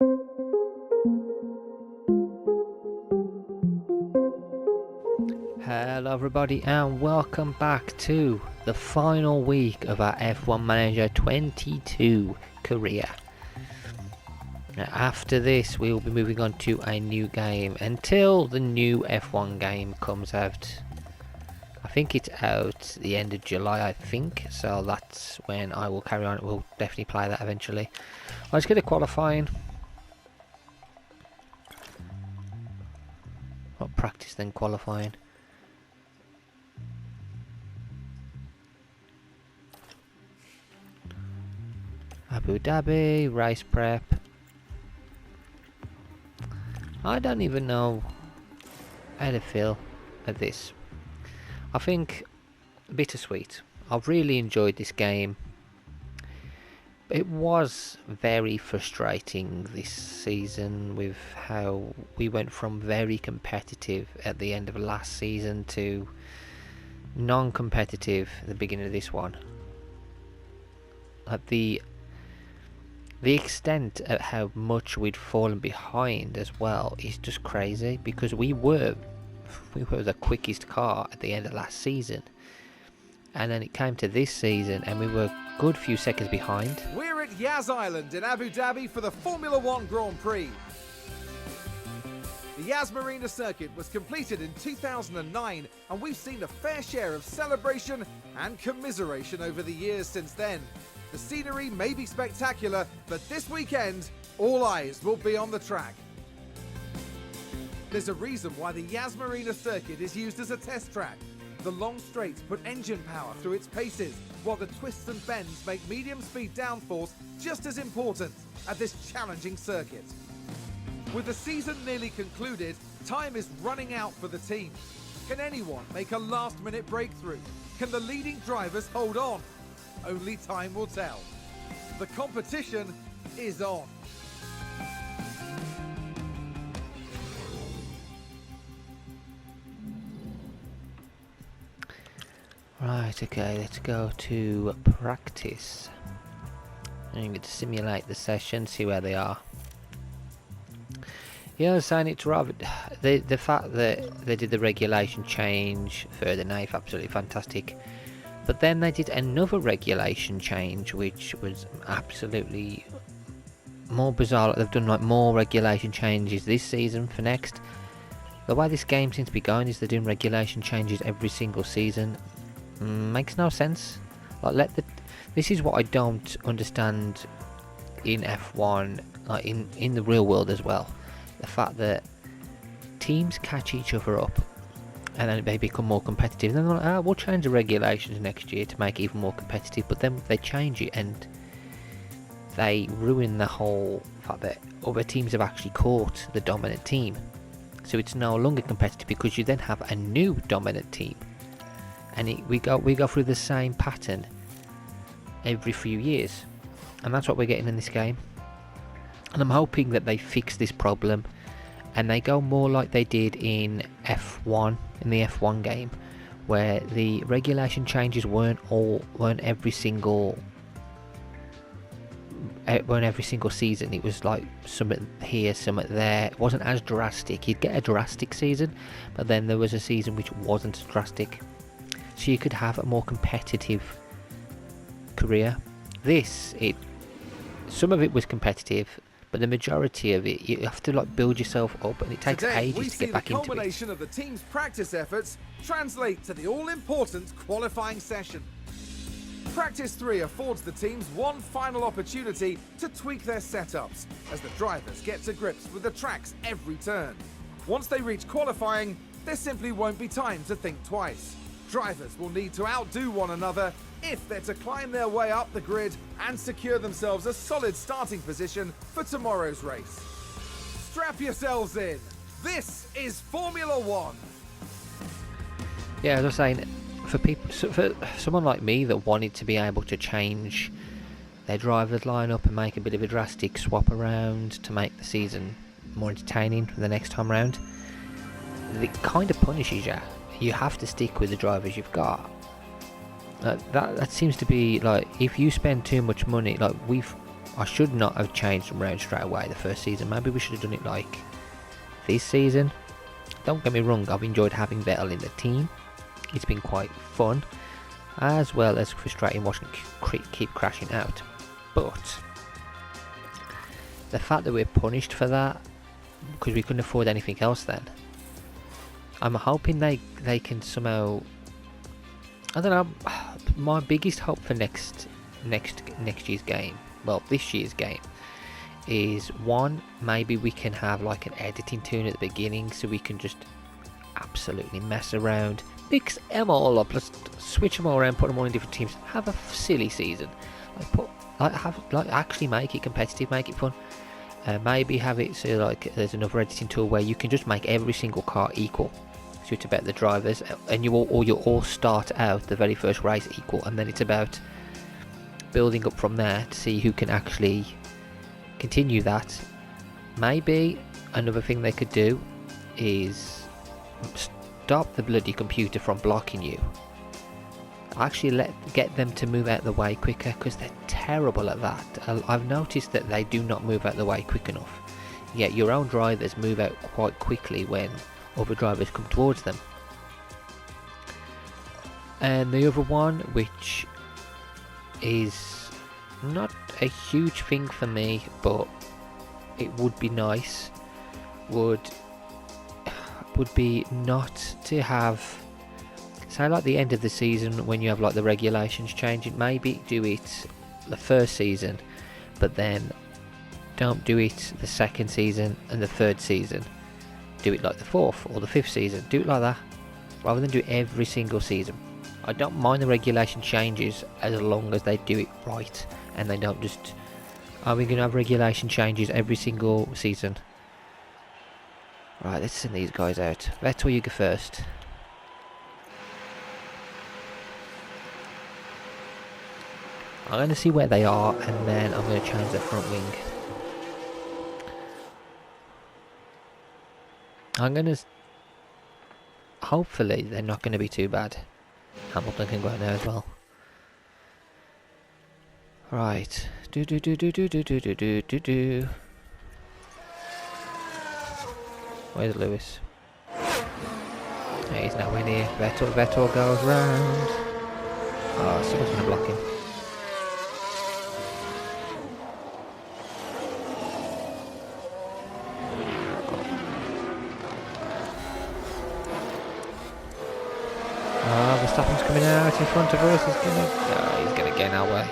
Hello everybody and welcome back to the final week of our F1 Manager 22 career. Now, after this we will be moving on to a new game until the new F1 game comes out. I think it's out the end of July, I think, so that's when I will carry on. We'll definitely play that eventually. Let's get a qualifying. Not practice then qualifying. Abu Dhabi, race prep. I don't even know how to feel at this. I think bittersweet. I've really enjoyed this game. It was very frustrating this season with how we went from very competitive at the end of last season to non-competitive at the beginning of this one. At the extent of how much we'd fallen behind as well is just crazy, because we were the quickest car at the end of last season, and then it came to this season and we were a good few seconds behind. We're at Yas Island in Abu Dhabi for the Formula One Grand Prix. The Yas Marina circuit was completed in 2009, and we've seen a fair share of celebration and commiseration over the years since then. The scenery may be spectacular, but this weekend, all eyes will be on the track. There's a reason why the Yas Marina circuit is used as a test track. The long straights put engine power through its paces, while the twists and bends make medium speed downforce just as important at this challenging circuit. With the season nearly concluded, time is running out for the team. Can anyone make a last-minute breakthrough? Can the leading drivers hold on? Only time will tell. The competition is on. Right, okay, let's go to practice. I'm going to simulate the session, see where they are. Yeah, I was saying it's rather... The fact that they did the regulation change further now is absolutely fantastic. But then they did another regulation change, which was absolutely more bizarre. They've done like more regulation changes this season for next. The way this game seems to be going is they're doing regulation changes every single season. Makes no sense. Like, this is what I don't understand in F1, like in the real world as well. The fact that teams catch each other up and then they become more competitive. And then they're like, we'll change the regulations next year to make it even more competitive. But then they change it and they ruin the whole fact that other teams have actually caught the dominant team. So it's no longer competitive because you then have a new dominant team. And we go through the same pattern every few years. And that's what we're getting in this game. And I'm hoping that they fix this problem and they go more like they did in F1, in the F1 game, where the regulation changes weren't every single season. It was like something here, something there. It wasn't as drastic. You'd get a drastic season, but then there was a season which wasn't drastic. So you could have a more competitive career. Some of it was competitive, but the majority of it, you have to like build yourself up, and it takes ages to get back into it. The culmination of the team's practice efforts translate to the all-important qualifying session. Practice 3 affords the teams one final opportunity to tweak their setups as the drivers get to grips with the tracks every turn. Once they reach qualifying, there simply won't be time to think twice. Drivers will need to outdo one another if they're to climb their way up the grid and secure themselves a solid starting position for tomorrow's race. Strap yourselves in. This is Formula One. Yeah, as I was saying, for someone like me that wanted to be able to change their drivers lineup and make a bit of a drastic swap around to make the season more entertaining for the next time round, it kind of punishes you. You have to stick with the drivers you've got. That seems to be like, if you spend too much money, like I should not have changed them around straight away the first season. Maybe we should have done it like this season. Don't get me wrong, I've enjoyed having Vettel in the team. It's been quite fun, as well as frustrating watching keep crashing out. But the fact that we're punished for that, because we couldn't afford anything else then, I'm hoping they can somehow, I don't know, my biggest hope for next year's game, well, this year's game, is one, maybe we can have like an editing tool at the beginning so we can just absolutely mess around, mix them all up, let's switch them all around, put them all in different teams, have a silly season, actually make it competitive, make it fun. Maybe have it so like there's another editing tool where you can just make every single car equal, so it's about the drivers, and you all start out the very first race equal, and then it's about building up from there to see who can actually continue that. Maybe another thing they could do is stop the bloody computer from blocking you. Actually get them to move out the way quicker, because they're terrible at that. I've noticed that they do not move out the way quick enough. Yet your own drivers move out quite quickly when other drivers come towards them. And the other one, which is not a huge thing for me, but it would be nice, would be not to have, say like the end of the season when you have like the regulations changing, maybe do it the first season, but then don't do it the second season and the third season. Do it like the fourth or the fifth season. Do it like that, rather than do it every single season. I don't mind the regulation changes as long as they do it right, and they don't just, are we going to have regulation changes every single season? Right, let's send these guys out. Vettel, you go first. I'm going to see where they are, and then I'm going to change the front wing. I'm going to, hopefully they're not going to be too bad. Hamilton can go out there as well. Right. Where's Lewis? Yeah, he's nowhere near. Vettel goes round. Oh, someone's going to block him. Oh, Verstappen's coming out in front of us. He's gonna get in our way.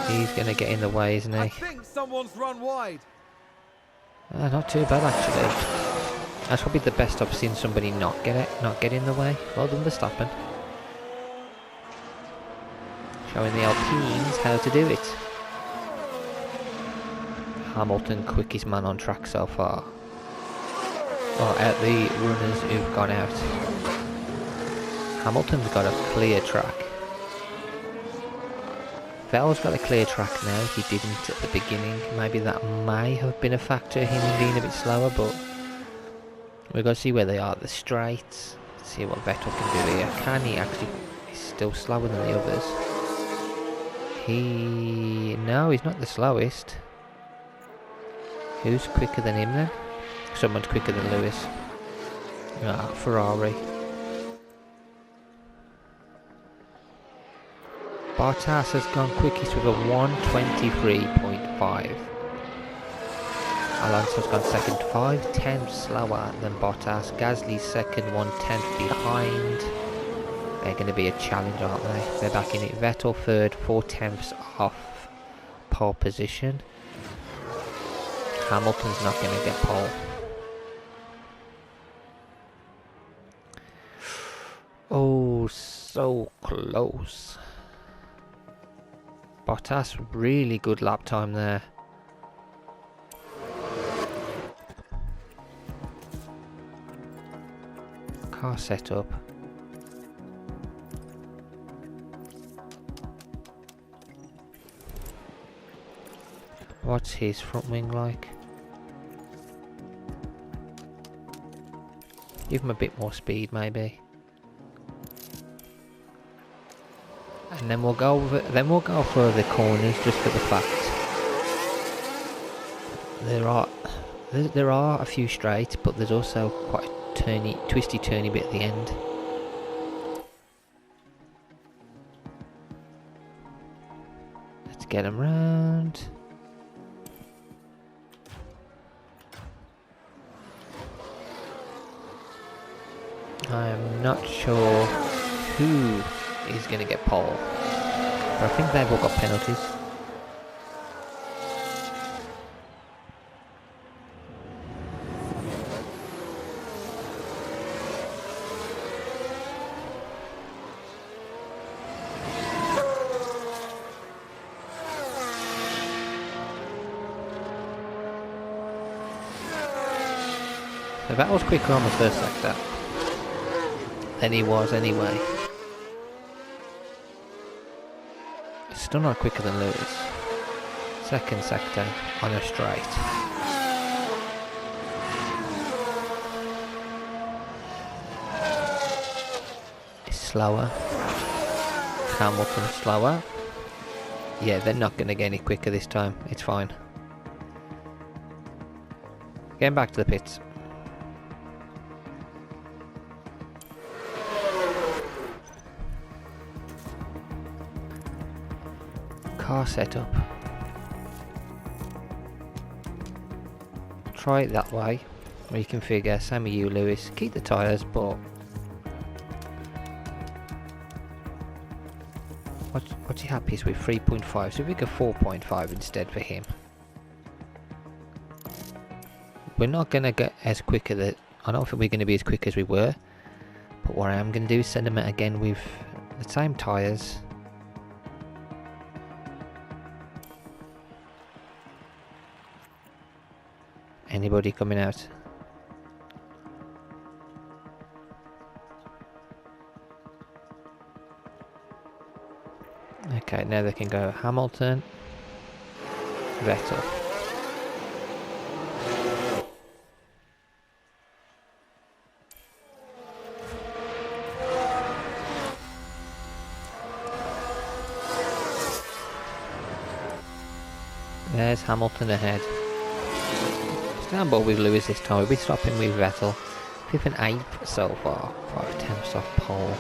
He's gonna get in the way, isn't he? I think someone's run wide. Not too bad actually. That's probably the best I've seen somebody not get in the way. Well done, Verstappen. Showing the Alpines how to do it. Hamilton, quickest man on track so far. Oh, out the runners who've gone out. Hamilton's got a clear track. Vettel's got a clear track now. He didn't at the beginning. Maybe that may have been a factor, him being a bit slower, but we've got to see where they are at the straights. See what Vettel can do here. Can he actually? He's still slower than the others. No, he's not the slowest. Who's quicker than him then? Someone's quicker than Lewis. Ah, Ferrari. Bottas has gone quickest with a 1:23.5. Alonso's gone second, 5 tenths slower than Bottas. Gasly's second, 1 tenth behind. They're going to be a challenge, aren't they? They're back in it. Vettel third, 4 tenths off pole position. Hamilton's not going to get pole. Oh, so close. Bottas, really good lap time there. Car setup. What's his front wing like? Give him a bit more speed maybe. and then we'll go for the corners just for the fact there are a few straight, but there's also quite a twisty turny bit at the end. Let's get them round. I'm not sure who is going to get pole, but I think they've all got penalties. So that was quicker on the first sector than he was anyway. Still not quicker than Lewis. Second sector on a straight. It's slower. Hamilton slower. Yeah, they're not going to get any quicker this time. It's fine. Getting back to the pits. Car setup. Try it that way, where you configure, same with you Lewis, keep the tyres, but what's he happiest with? 3.5, so we go 4.5 instead for him. We're not going to get as quick as I don't think we're going to be as quick as we were, but what I am going to do is send them out again with the same tyres. Anybody coming out? Okay, now they can go Hamilton, Vettel. There's Hamilton ahead. Stand by with Lewis this time. We'll be stopping with Vettel. 5th and 8th so far. 5 attempts off pole.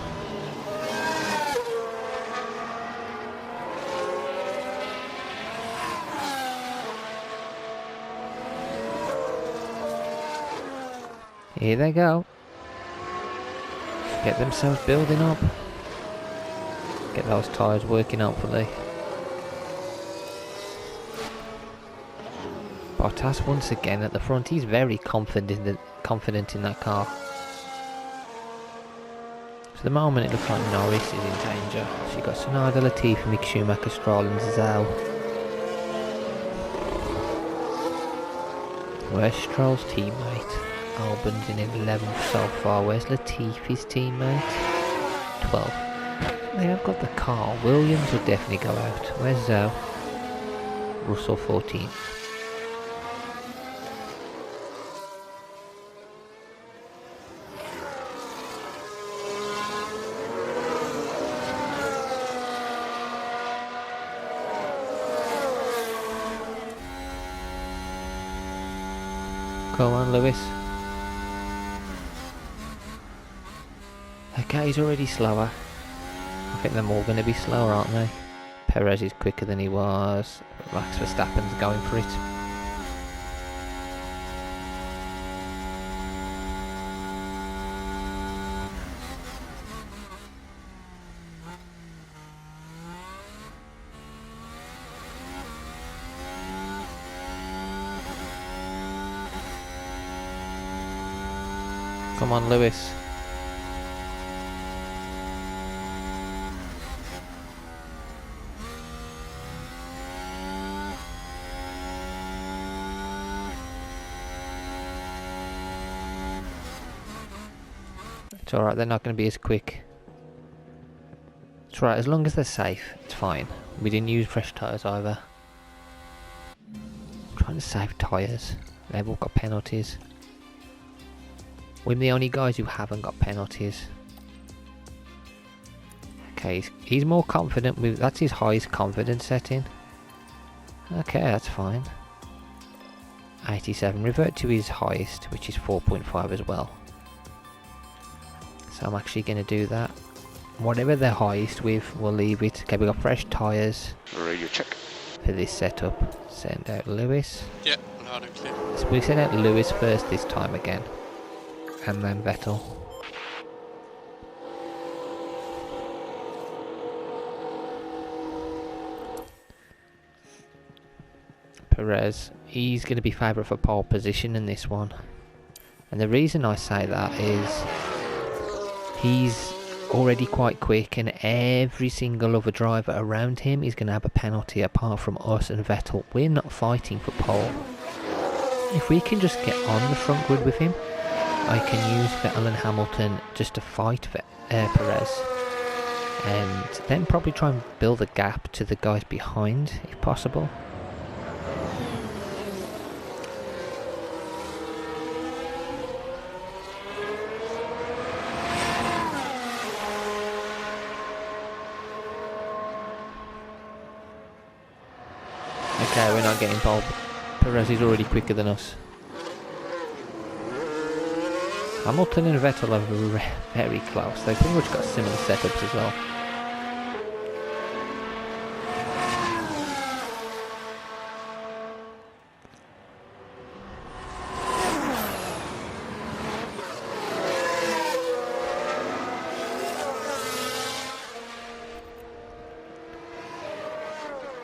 Here they go. Get themselves building up. Get those tyres working hopefully. Bottas once again at the front. He's very confident in that car. So at the moment it looks like Norris is in danger. So you've got Tsunoda, Latifi, Mick Schumacher, Stroll and Zhou. Where's Stroll's teammate? Albon's in 11th so far. Where's Latifi's teammate? 12th. They have got the car. Williams will definitely go out. Where's Zhou? Russell 14th. Go on, Lewis. Okay, he's already slower. I think they're all going to be slower, aren't they? Perez is quicker than he was. Max Verstappen's going for it. Come on, Lewis. It's alright, they're not going to be as quick. It's alright, as long as they're safe, it's fine. We didn't use fresh tyres either. I'm trying to save tyres. They've all got penalties. We're the only guys who haven't got penalties. Okay, Okay, he's more confident with... That's his highest confidence setting. Okay, that's fine. 87. Revert to his highest, which is 4.5 as well. So I'm actually going to do that. Whatever they're highest with, we'll leave it. Okay, we've got fresh tyres. Radio check. For this setup. Send out Lewis. Yeah, loud and clear. So we send out Lewis first this time again. And then Vettel. Perez, he's going to be favourite for pole position in this one. And the reason I say that is he's already quite quick, and every single other driver around him is going to have a penalty apart from us and Vettel. We're not fighting for pole. If we can just get on the front grid with him, I can use Vettel and Hamilton just to fight Perez. And then probably try and build a gap to the guys behind if possible. Okay, we're not getting pole. Perez is already quicker than us. Hamilton and Vettel are very close. They've pretty much got similar setups as well.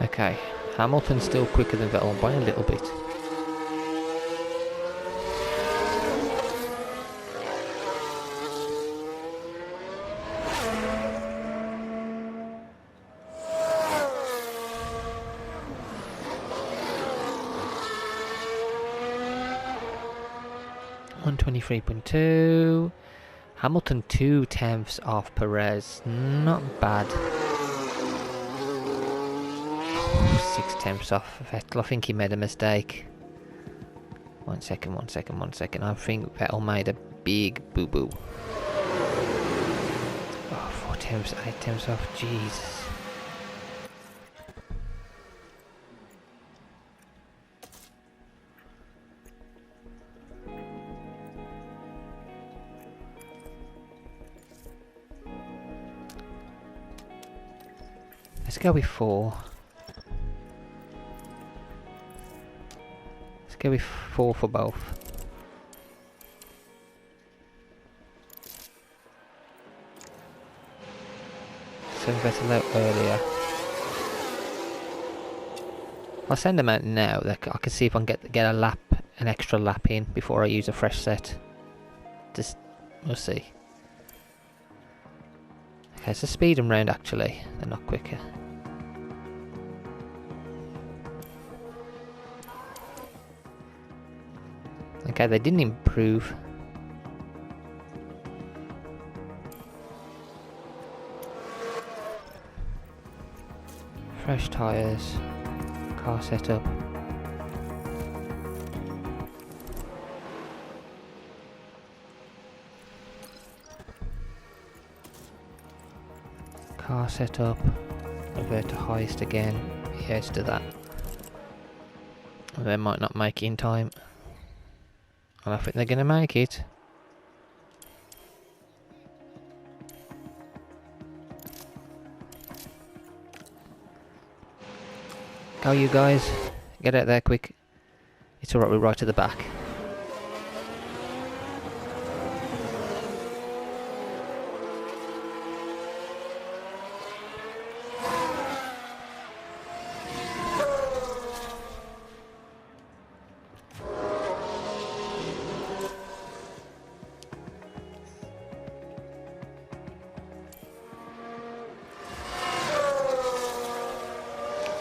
Okay, Hamilton's still quicker than Vettel by a little bit. .2 Hamilton 0.2 off Perez. Not bad. 0.6 off Vettel. I think he made a mistake. One second. I think Vettel made a big boo-boo. Oh, 0.4, 0.8 off. Jesus. Let's go with 4. Let's go with 4 for both. Send Vettel out earlier. I'll send them out now. I can see if I can get an extra lap in before I use a fresh set. We'll see. Okay, so speed them round actually. They're not quicker. Okay, they didn't improve. Fresh tyres. Car setup. Car setup. Revert to highest again. Yes to that. They might not make it in time. I think they're going to make it. Go you guys. Get out there quick. It's alright, we're right at the back.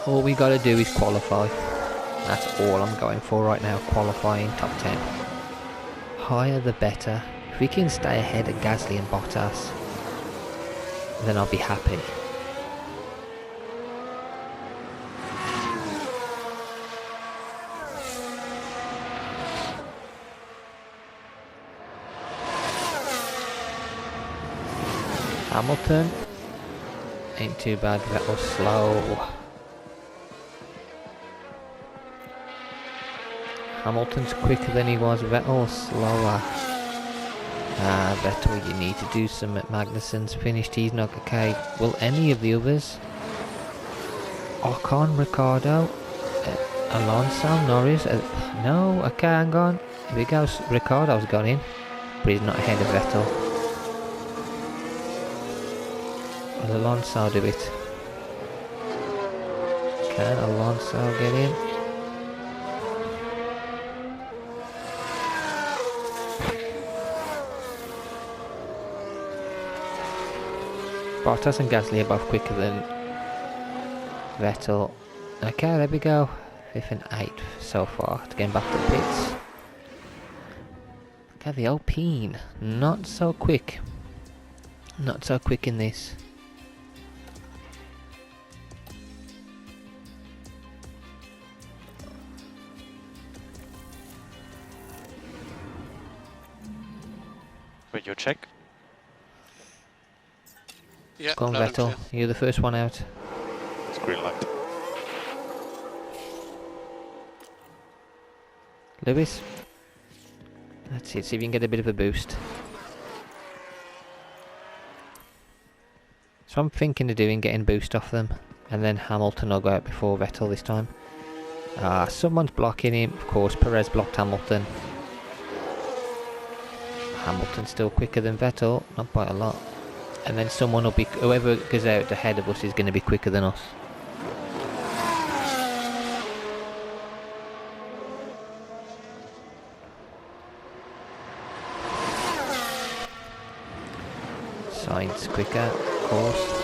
All we gotta do is qualify. That's all I'm going for right now, qualifying top 10. Higher the better. If we can stay ahead of Gasly and Bottas, then I'll be happy. Hamilton. Ain't too bad, Vettel slow. Hamilton's quicker than he was, Vettel slower. Vettel, you need to do some at Magnussen's finished, he's not okay. Will any of the others? Ocon, Ricardo, Alonso, Norris, no, okay, hang on. Here we go, Ricardo's gone in, but he's not ahead of Vettel. Will Alonso do it? Can Alonso get in? Bottas and Gasly are both quicker than Vettel. Okay, there we go. 5th and 8th so far to get back to the pits. Okay, the Alpine. Not so quick. Not so quick in this. With your check? Yeah, Go on, loud and Vettel. clear. You're the first one out. It's green light. Lewis. That's it. See if you can get a bit of a boost. So I'm thinking of doing getting boost off them, and then Hamilton will go out before Vettel this time. Someone's blocking him. Of course, Perez blocked Hamilton. Hamilton's still quicker than Vettel, not by a lot. And then someone will be, whoever goes out ahead of us is going to be quicker than us. Sainz quicker, of course.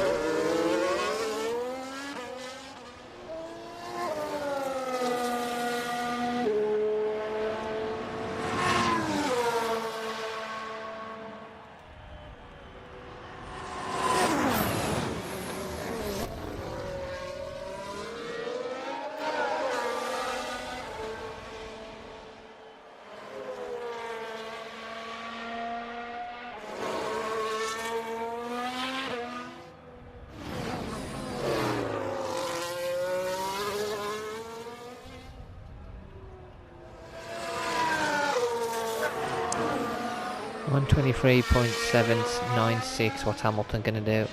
One 123.796. What's Hamilton gonna do?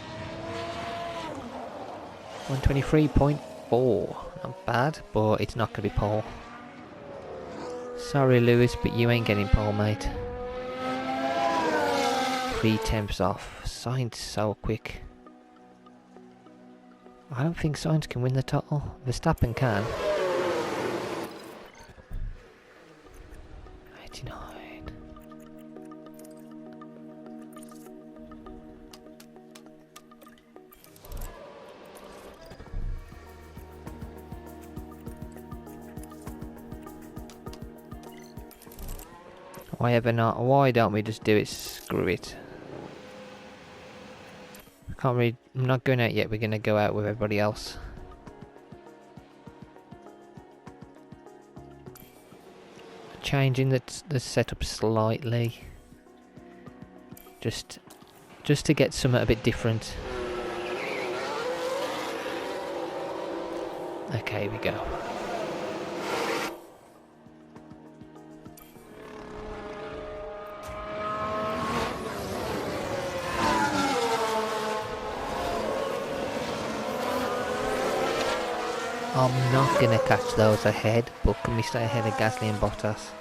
123.4. Not bad, but it's not gonna be pole. Sorry, Lewis, but you ain't getting pole, mate. 3 tenths off. Sainz so quick. I don't think Sainz can win the title. Verstappen can. 89. Why ever not? Why don't we just do it? Screw it. Can't really. I'm not going out yet. We're gonna go out with everybody else. Changing the setup slightly. Just to get something a bit different. Okay, here we go. I'm not gonna catch those ahead, but can we stay ahead of Gasly and Bottas?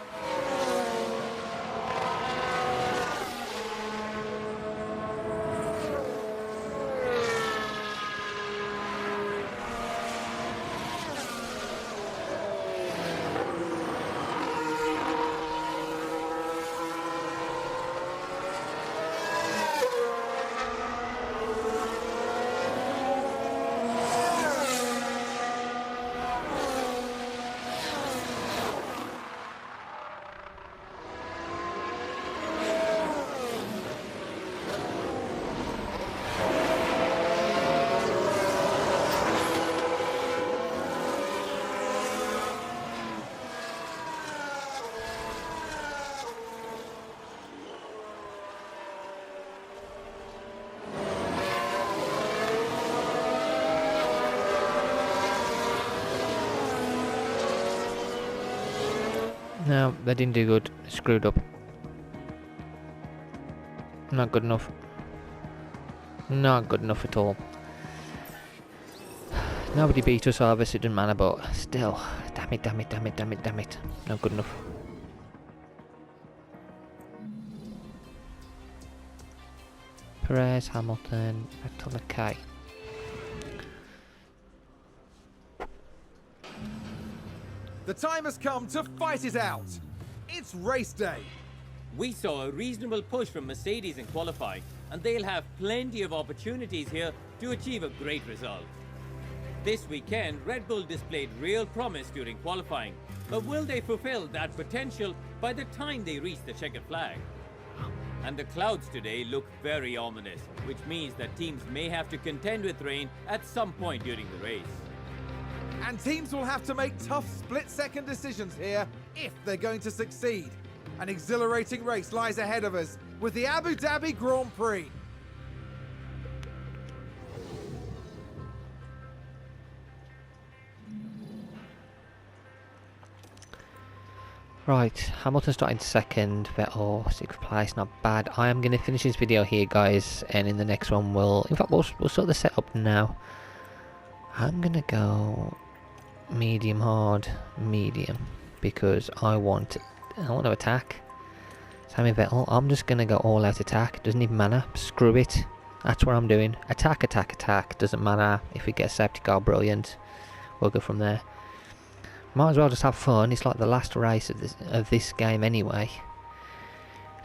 No, they didn't do good. Screwed up. Not good enough. Not good enough at all. Nobody beat us, obviously it didn't matter, but still. Damn it, damn it, damn it, damn it, damn it. Not good enough. Perez, Hamilton, Vettel, okay. The time has come to fight it out. It's race day. We saw a reasonable push from Mercedes in qualifying, and they'll have plenty of opportunities here to achieve a great result. This weekend, Red Bull displayed real promise during qualifying, but will they fulfill that potential by the time they reach the checkered flag? And the clouds today look very ominous, which means that teams may have to contend with rain at some point during the race. And teams will have to make tough split-second decisions here if they're going to succeed. An exhilarating race lies ahead of us with the Abu Dhabi Grand Prix. Right, Hamilton starting second, Vettel 6th place, not bad. I am going to finish this video here, guys, and in the next one we'll sort the setup now. I'm going to go medium hard, medium, because I want to attack. Sammy Vettel, I'm just going to go all out attack, doesn't even matter, screw it. That's what I'm doing, attack, attack, attack, doesn't matter if we get a safety car, brilliant, we'll go from there. Might as well just have fun. It's like the last race of this game anyway.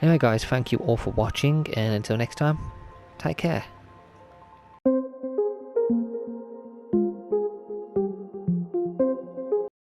Anyway guys, thank you all for watching, and until next time, take care.